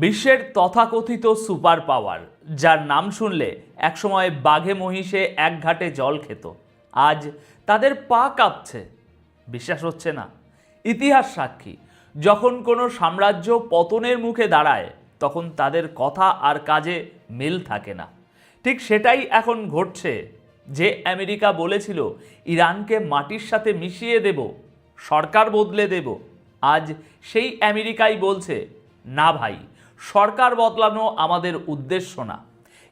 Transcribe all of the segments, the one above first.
বিশ্বের তথাকথিত super power, যার নাম শুনলে একসময় বাঘে মহিষে এক ঘাটে জল খেত, আজ তাদের পা কাঁপছে। বিশ্বাস হচ্ছে না? ইতিহাস সাক্ষী, যখন কোনো সাম্রাজ্য পতনের মুখে দাঁড়ায় তখন তাদের কথা আর কাজে মিল থাকে না। ঠিক সেটাই এখন ঘটছে। যে আমেরিকা বলেছিল ইরানকে মাটির সাথে মিশিয়ে দেব, সরকার বদলে দেব, আজ সেই আমেরিকাই বলছে না ভাই, সরকার বদলানো আমাদের উদ্দেশ্য না।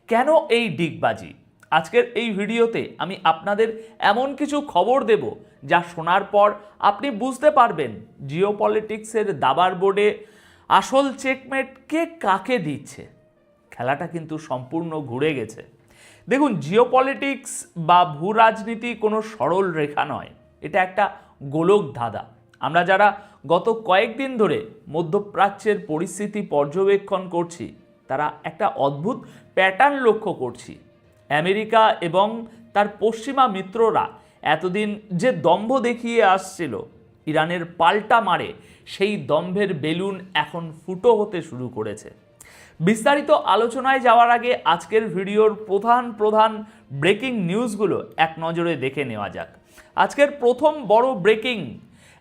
কেন এই ডিগবাজি? আজকের এই ভিডিওতে আমি আপনাদের এমন কিছু খবর দেব যা শোনার পর আপনি বুঝতে পারবেন জিওপলিটিক্সের দাবার বোর্ডে আসল চেকমেট কে কাকে দিচ্ছে। খেলাটা কিন্তু সম্পূর্ণ ঘুরে গেছে। দেখুন, জিওপলিটিক্স বা ভূ রাজনীতি কোনো সরল রেখা নয়, এটা একটা গোলক ধাঁধা। আমরা যারা গত কয়েকদিন ধরে মধ্যপ্রাচ্যের পরিস্থিতি পর্যবেক্ষণ করছি, তারা একটা অদ্ভুত প্যাটার্ন লক্ষ্য করছি। আমেরিকা এবং তার পশ্চিমা মিত্ররা এতদিন যে দম্ভ দেখিয়ে আসছিল, ইরানের পাল্টা মারে সেই দম্ভের বেলুন এখন ফুটো হতে শুরু করেছে। বিস্তারিত আলোচনায় যাওয়ার আগে আজকের ভিডিওর প্রধান ব্রেকিং নিউজগুলো এক নজরে দেখে নেওয়া যাক। আজকের প্রথম বড় ব্রেকিং,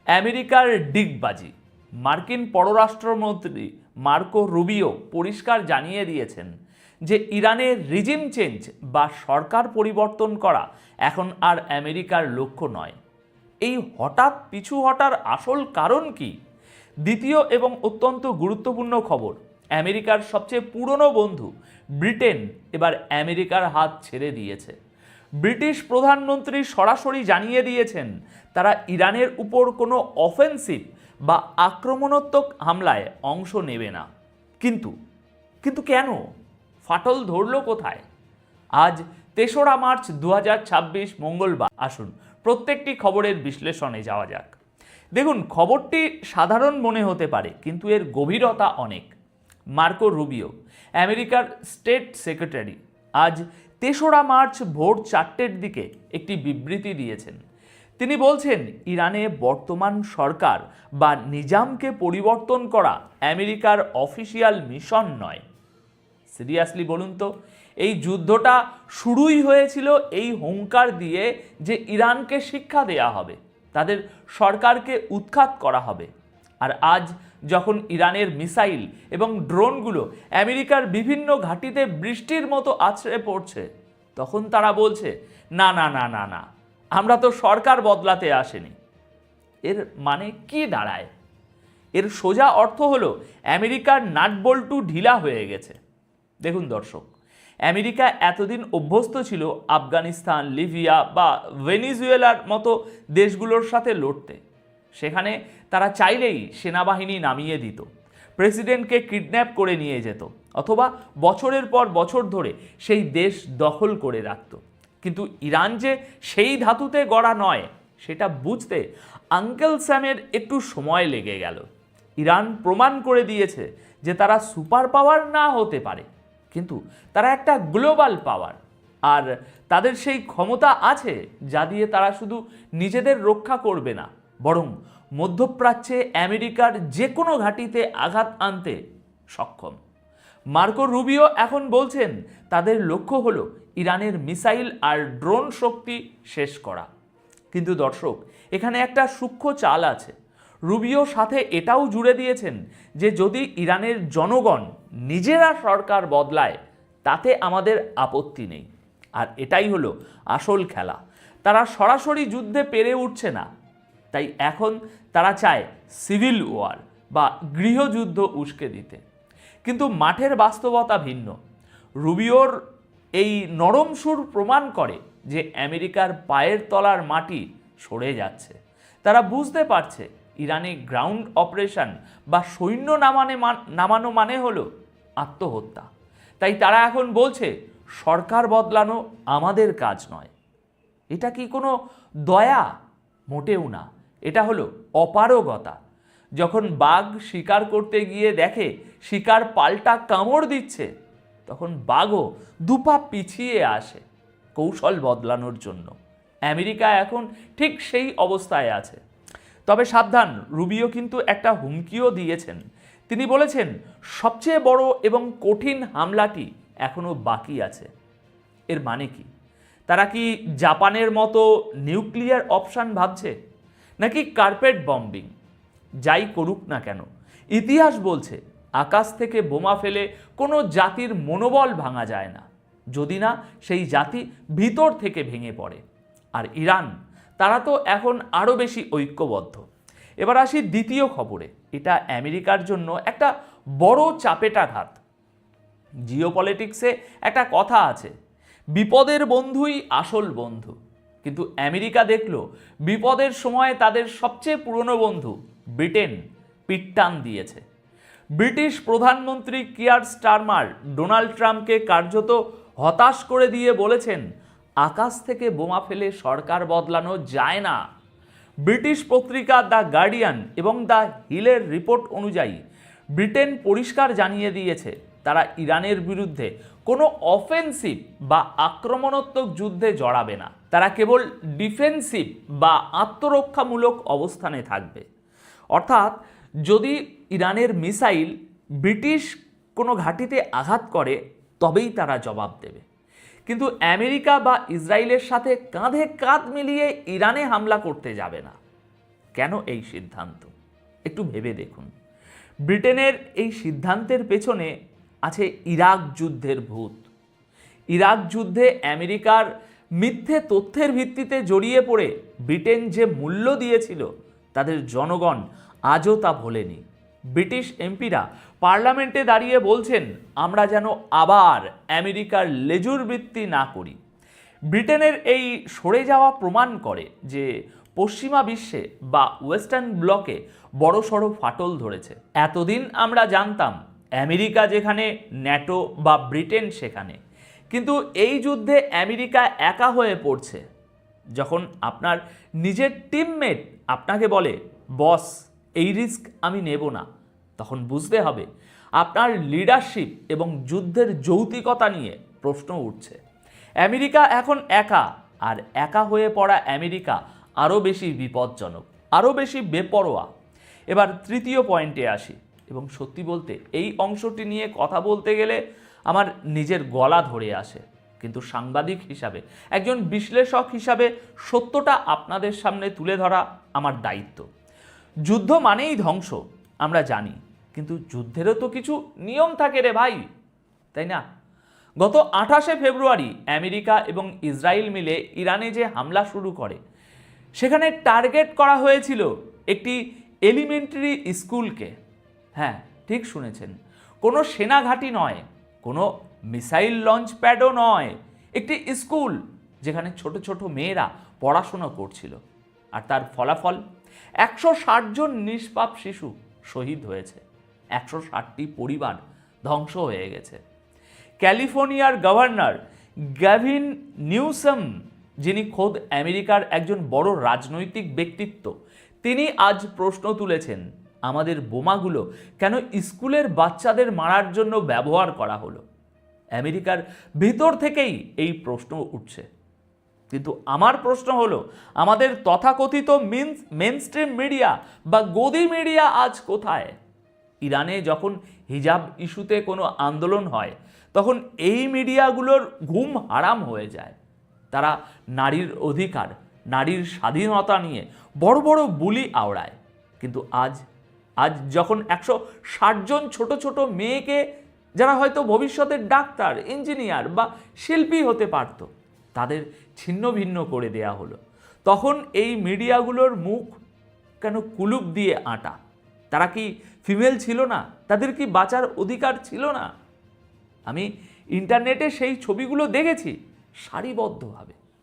আমেরিকার ডিগবাজি। মার্কিন পররাষ্ট্রমন্ত্রী মার্কো রুবিও পরিষ্কার জানিয়ে দিয়েছেন যে ইরানের রিজিম চেঞ্জ বা সরকার পরিবর্তন করা এখন আর আমেরিকার লক্ষ্য নয়। এই হঠাৎ পিছু হটার আসল কারণ কি? দ্বিতীয় এবং অত্যন্ত গুরুত্বপূর্ণ খবর, আমেরিকার সবচেয়ে পুরনো বন্ধু ব্রিটেন এবার আমেরিকার হাত ছেড়ে দিয়েছে। ব্রিটিশ প্রধানমন্ত্রী সরাসরি জানিয়ে দিয়েছেন তারা ইরানের উপর কোনো অফেন্সিভ বা আক্রমণাত্মক হামলায় অংশ নেবে না। কিন্তু কেন? ফাটল ধরল কোথায়? আজ ৩রা মার্চ ২০২৬ মঙ্গলবার। আসুন প্রত্যেকটি খবরের বিশ্লেষণে যাওয়া যাক। দেখুন, খবরটি সাধারণ মনে হতে পারে, কিন্তু এর গভীরতা অনেক। মার্কো রুবিও, আমেরিকার স্টেট সেক্রেটারি, আজ ৩রা মার্চ ভোর ৪টের দিকে একটি বিবৃতি দিয়েছেন। তিনি বলছেন ইরানে বর্তমান সরকার বা নিজামকে পরিবর্তন করা আমেরিকার অফিসিয়াল মিশন নয়। সিরিয়াসলি বলুন তো, এই যুদ্ধটা শুরুই হয়েছিল এই হুঙ্কার দিয়ে যে ইরানকে শিক্ষা দেয়া হবে, তাদের সরকারকে উৎখাত করা হবে। আর আজ যখন ইরানের মিসাইল এবং ড্রোনগুলো আমেরিকার বিভিন্ন ঘাঁটিতে বৃষ্টির মতো আছড়ে পড়ছে, তখন তারা বলছে না না না না না, আমরা তো সরকার বদলাতে আসেনি। এর মানে কি দাঁড়ায়? এর সোজা অর্থ হলো আমেরিকার নাটবল্টু ঢিলা হয়ে গেছে। দেখুন দর্শক, আমেরিকা এতদিন অভ্যস্ত ছিল আফগানিস্তান, লিবিয়া বা ভেনিজুয়েলার মতো দেশগুলোর সাথে লড়তে। সেখানে তারা চাইলেই সেনাবাহিনী নামিয়ে দিত, প্রেসিডেন্টকে কিডন্যাপ করে নিয়ে যেত, অথবা বছরের পর বছর ধরে সেই দেশ দখল করে রাখত। কিন্তু ইরান যে সেই ধাতুতে গড়া নয়, সেটা বুঝতে আঙ্কেল স্যামের একটু সময় লেগে গেল। ইরান প্রমাণ করে দিয়েছে যে তারা সুপার পাওয়ার না হতে পারে, কিন্তু তারা একটা গ্লোবাল পাওয়ার। আর তাদের সেই ক্ষমতা আছে যা দিয়ে তারা শুধু নিজেদের রক্ষা করবে না, বরং মধ্যপ্রাচ্যে আমেরিকার যে কোনো ঘাঁটিতে আঘাত আনতে সক্ষম। মার্কো রুবিও এখন বলছেন তাদের লক্ষ্য হলো ইরানের মিসাইল আর ড্রোন শক্তি শেষ করা। কিন্তু দর্শক, এখানে একটা সূক্ষ্ম চাল আছে। রুবিও সাথে এটাও জুড়ে দিয়েছেন যে যদি ইরানের জনগণ নিজেরা সরকার বদলায় তাতে আমাদের আপত্তি নেই। আর এটাই হলো আসল খেলা। তারা সরাসরি যুদ্ধে পেরে উঠছে না, তাই এখন তারা চায় সিভিল ওয়ার বা গৃহযুদ্ধ উস্কে দিতে। কিন্তু মাঠের বাস্তবতা ভিন্ন। রুবিওর এই নরম সুর প্রমাণ করে যে আমেরিকার পায়ের তলার মাটি সরে যাচ্ছে। তারা বুঝতে পারছে ইরানে গ্রাউন্ড অপারেশন বা সৈন্য নামানো মানে হলো আত্মহত্যা। তাই তারা এখন বলছে সরকার বদলানো আমাদের কাজ নয়। এটা কি কোনো দয়া? মোটেও না, এটা হলো অপারগতা। যখন বাঘ শিকার করতে গিয়ে দেখে শিকার পাল্টা কামড় দিচ্ছে, তখন বাঘও দুপা পিছিয়ে আসে কৌশল বদলানোর জন্য। আমেরিকা এখন ঠিক সেই অবস্থায় আছে। তবে সাবধান, রুবিও কিন্তু একটা হুমকিও দিয়েছেন। তিনি বলেছেন সবচেয়ে বড় এবং কঠিন হামলাটি এখনো বাকি আছে। এর মানে কি? তারা কি জাপানের মতো নিউক্লিয়ার অপশন ভাবছে, নাকি কার্পেট বম্বিং? যাই করুক না কেন, ইতিহাস বলছে আকাশ থেকে বোমা ফেলে কোনো জাতির মনোবল ভাঙা যায় না, যদি না সেই জাতি ভিতর থেকে ভেঙে পড়ে। আর ইরান, তারা তো এখন আরও বেশি ঐক্যবদ্ধ। এবার আসি দ্বিতীয় খবরে। এটা আমেরিকার জন্য একটা বড় চাপেটাঘাত। জিওপলিটিক্সে একটা কথা আছে, বিপদের বন্ধুই আসল বন্ধু। কিন্তু আমেরিকা দেখলো বিপদের সময় তাদের সবচেয়ে পুরনো বন্ধু ব্রিটেন পিটটান দিয়েছে। ব্রিটিশ প্রধানমন্ত্রী কিয়ার স্টারমার ডোনাল্ড ট্রাম্পকে কার্যত হতাশ করে দিয়ে বলেছেন, আকাশ থেকে বোমা ফেলে সরকার বদলানো যায় না। ব্রিটিশ পত্রিকা দ্য গার্ডিয়ান এবং দ্য হিলের রিপোর্ট অনুযায়ী ব্রিটেন পরিষ্কার জানিয়ে দিয়েছে তারা ইরানের বিরুদ্ধে কোনো অফেন্সিভ বা আক্রমণাত্মক যুদ্ধে জড়াবে না। তারা কেবল ডিফেন্সিভ বা আত্মরক্ষামূলক অবস্থানে থাকবে। অর্থাৎ যদি ইরানের মিসাইল ব্রিটিশ কোনো ঘাঁটিতে আঘাত করে তবেই তারা জবাব দেবে। কিন্তু আমেরিকা বা ইসরায়েলের সাথে কাঁধে কাঁধ মিলিয়ে ইরানে হামলা করতে যাবে না। কেন এই সিদ্ধান্ত? একটু ভেবে দেখুন। ব্রিটেনের এই সিদ্ধান্তের পেছনে আছে ইরাক যুদ্ধের ভূত। ইরাক যুদ্ধে আমেরিকার মিথ্যে তথ্যের ভিত্তিতে জড়িয়ে পড়ে ব্রিটেন যে মূল্য দিয়েছিল তাদের জনগণ আজও তা ভোলেনি। ব্রিটিশ এমপিরা পার্লামেন্টে দাঁড়িয়ে বলছেন, আমরা যেন আবার আমেরিকার লেজুর বৃত্তি না করি। ব্রিটেনের এই সরে যাওয়া প্রমাণ করে যে পশ্চিমা বিশ্বে বা ওয়েস্টার্ন ব্লকে বড়সড় ফাটল ধরেছে। এতদিন আমরা জানতাম আমেরিকা যেখানে, ন্যাটো বা ব্রিটেন সেখানে, কিন্তু এই যুদ্ধে আমেরিকা একা হয়ে পড়ছে। যখন আপনার নিজের টিমমেট আপনাকে বলে, বস এই রিস্ক আমি নেব না, তখন বুঝতে হবে আপনার লিডারশিপ এবং যুদ্ধের যৌক্তিকতা নিয়ে প্রশ্ন উঠছে। আমেরিকা এখন একা, আর একা হয়ে পড়া আমেরিকা আরও বেশি বিপজ্জনক, আরও বেশি বেপরোয়া। এবার তৃতীয় পয়েন্টে আসি, এবং সত্যি বলতে এই অংশটি নিয়ে কথা বলতে গেলে আমার নিজের গলা ধরে আসে, কিন্তু সাংবাদিক হিসাবে, একজন বিশ্লেষক হিসাবে সত্যটা আপনাদের সামনে তুলে ধরা আমার দায়িত্ব। যুদ্ধ মানেই ধ্বংস, আমরা জানি, কিন্তু যুদ্ধেরও তো কিছু নিয়ম থাকে রে ভাই, তাই না? গত 28শে ফেব্রুয়ারি আমেরিকা এবং ইসরায়েল মিলে ইরানে যে হামলা শুরু করে, সেখানে টার্গেট করা হয়েছিল একটি এলিমেন্টারি স্কুলকে। হ্যাঁ, ঠিক শুনেছেন, কোনো সেনাঘাঁটি নয়, কোনো মিসাইল লঞ্চ প্যাডও নয়, একটি স্কুল যেখানে ছোট ছোট মেয়েরা পড়াশোনা করছিল। আর তার ফলাফল 160 জন নিষ্পাপ শিশু শহীদ হয়েছে, 160টি পরিবার ধ্বংস হয়ে গেছে। ক্যালিফোর্নিয়ার গভর্নর গ্যাভিন নিউসাম, যিনি খোদ আমেরিকার একজন বড় রাজনৈতিক ব্যক্তিত্ব, তিনি আজ প্রশ্ন তুলেছেন, আমাদের বোমাগুলো কেন স্কুলের বাচ্চাদের মারার জন্য ব্যবহার করা হলো? আমেরিকার ভিতর থেকেই এই প্রশ্ন উঠছে। কিন্তু আমার প্রশ্ন হলো, আমাদের তথাকথিত মেনস্ট্রিম মিডিয়া বা গদি মিডিয়া আজ কোথায়? ইরানে যখন হিজাব ইস্যুতে কোনো আন্দোলন হয়, তখন এই মিডিয়াগুলোর ঘুম হারাম হয়ে যায়। তারা নারীর অধিকার, নারীর স্বাধীনতা নিয়ে বড় বড় বুলি আওড়ায়। কিন্তু আজ যখন 160 জন ছোট ছোট মেয়েকে, যারা হয়তো ভবিষ্যতের ডাক্তার, ইঞ্জিনিয়ার বা শিল্পী হতে পারত, তাদের ছিন্ন ভিন্ন করে দেয়া হলো, তখন এই মিডিয়াগুলোর মুখ কেন কুলুপ দিয়ে আটা? তারা কি ফিমেল ছিল না? তাদের কি বাঁচার অধিকার ছিল না? আমি ইন্টারনেটে সেই ছবিগুলো দেখেছি।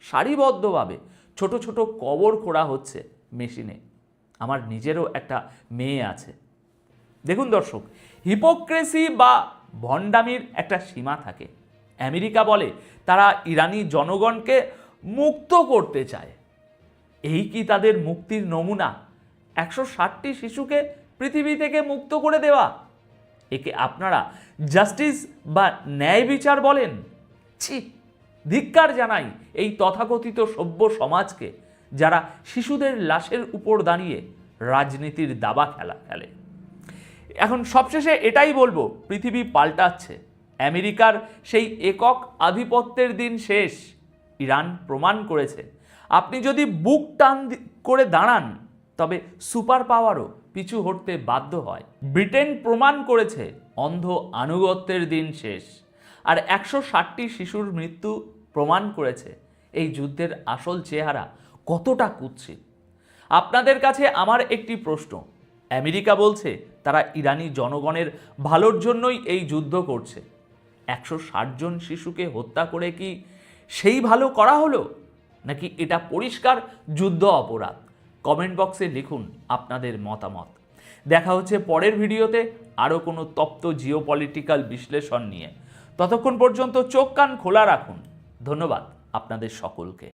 সারিবদ্ধভাবে ছোট ছোট কবর খোঁড়া হচ্ছে মেশিনে। আমার নিজেরও একটা মেয়ে আছে। দেখুন দর্শক, হিপোক্রেসি বা ভণ্ডামির একটা সীমা থাকে। আমেরিকা বলে তারা ইরানি জনগণকে মুক্ত করতে চায়। এই কি তাদের মুক্তির নমুনা? 160টি শিশুকে পৃথিবী থেকে মুক্ত করে দেওয়া? একে আপনারা জাস্টিস বা ন্যায় বিচার বলেন? ছি, ধিক্কার জানাই এই তথাকথিত সভ্য সমাজকে, যারা শিশুদের লাশের উপর দাঁড়িয়ে রাজনীতির দাবা খেলে। এখন সবশেষে এটাই বলবো, পৃথিবী পাল্টাচ্ছে, আমেরিকার সেই একক আধিপত্যের দিন শেষ। ইরান প্রমাণ করেছে আপনি যদি বুক টান করে দাঁড়ান তবে সুপার পাওয়ারও পিছু হটতে বাধ্য হয়। ব্রিটেন প্রমাণ করেছে অন্ধ আনুগত্যের দিন শেষ। আর 160টি শিশুর মৃত্যু প্রমাণ করেছে এই যুদ্ধের আসল চেহারা কতটা কুৎসিত। আপনাদের কাছে আমার একটি প্রশ্ন, আমেরিকা বলছে তারা ইরানি জনগণের ভালোর জন্যই এই যুদ্ধ করছে। 160 জন শিশুকে হত্যা করে কি সেই ভালো করা হলো, নাকি এটা পরিষ্কার যুদ্ধ অপরাধ? কমেন্ট বক্সে লিখুন আপনাদের মতামত। দেখা হচ্ছে পরের ভিডিওতে আরও কোনো তপ্ত জিওপলিটিক্যাল বিশ্লেষণ নিয়ে। ততক্ষণ পর্যন্ত চোখ কান খোলা রাখুন। ধন্যবাদ আপনাদের সকলকে।